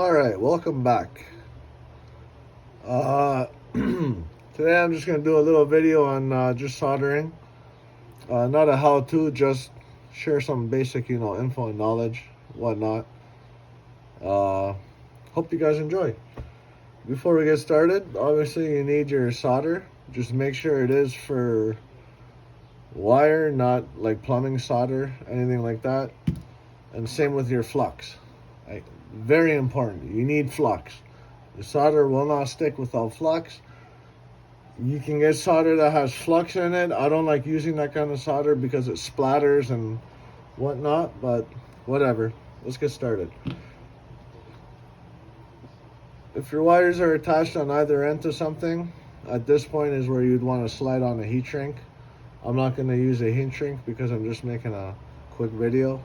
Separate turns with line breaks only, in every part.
Alright, welcome back. Today I'm just going to do a little video on just soldering. Not a how-to, just share some basic, info and knowledge, whatnot. Hope you guys enjoy. Before we get started, obviously you need your solder. Just make sure it is for wire, not like plumbing solder, anything like that. And same with your flux. Very important. You need flux. The solder will not stick without flux. You can get solder that has flux in it. I don't like using that kind of solder because it splatters and whatnot, but whatever. Let's get started. If your wires are attached on either end to something, at this point is where you'd want to slide on a heat shrink. I'm not going to use a heat shrink because I'm just making a quick video.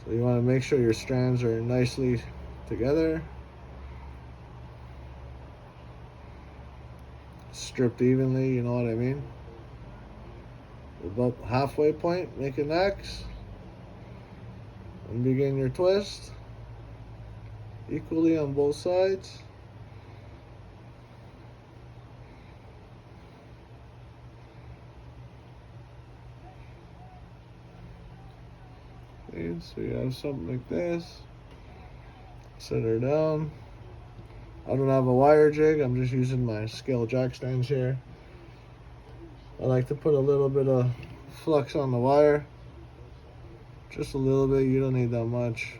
So you want to make sure your strands are nicely together, stripped evenly, you know what I mean? About halfway point, make an X, and begin your twist equally on both sides. Okay, so you have something like this. Set her down. I don't have a wire jig, I'm just using my scale jack stands here. I like to put a little bit of flux on the wire. Just a little bit, you don't need that much.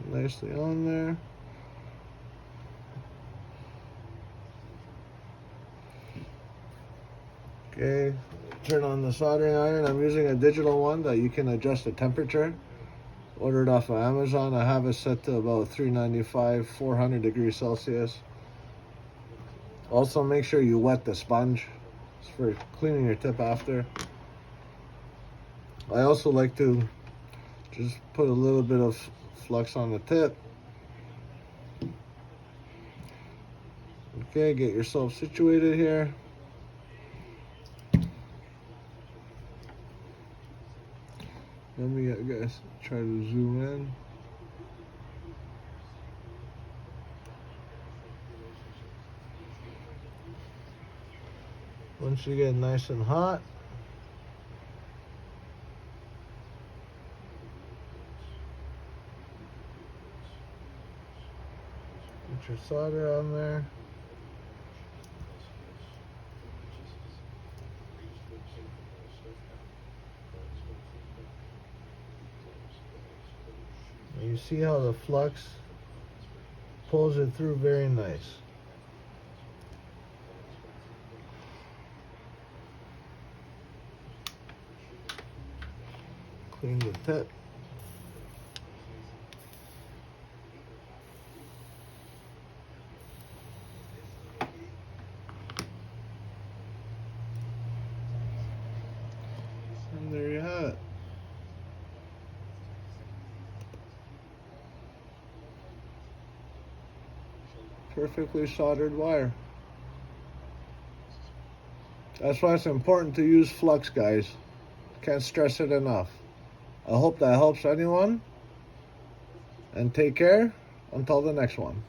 Nicely on there. Okay, turn on the soldering iron. I'm using a digital one that you can adjust the temperature. Ordered off of Amazon. I have it set to about 395, 400 degrees Celsius. Also make sure you wet the sponge. It's for cleaning your tip after. I also like to just put a little bit of flux on the tip. Okay, get yourself situated here. Let me guys try to zoom in. Once you get nice and hot, put your solder on there. You see how the flux pulls it through very nice. Clean the tip. And there you have it. Perfectly soldered wire. That's why it's important to use flux, guys. Can't stress it enough. I hope that helps anyone. And take care until the next one.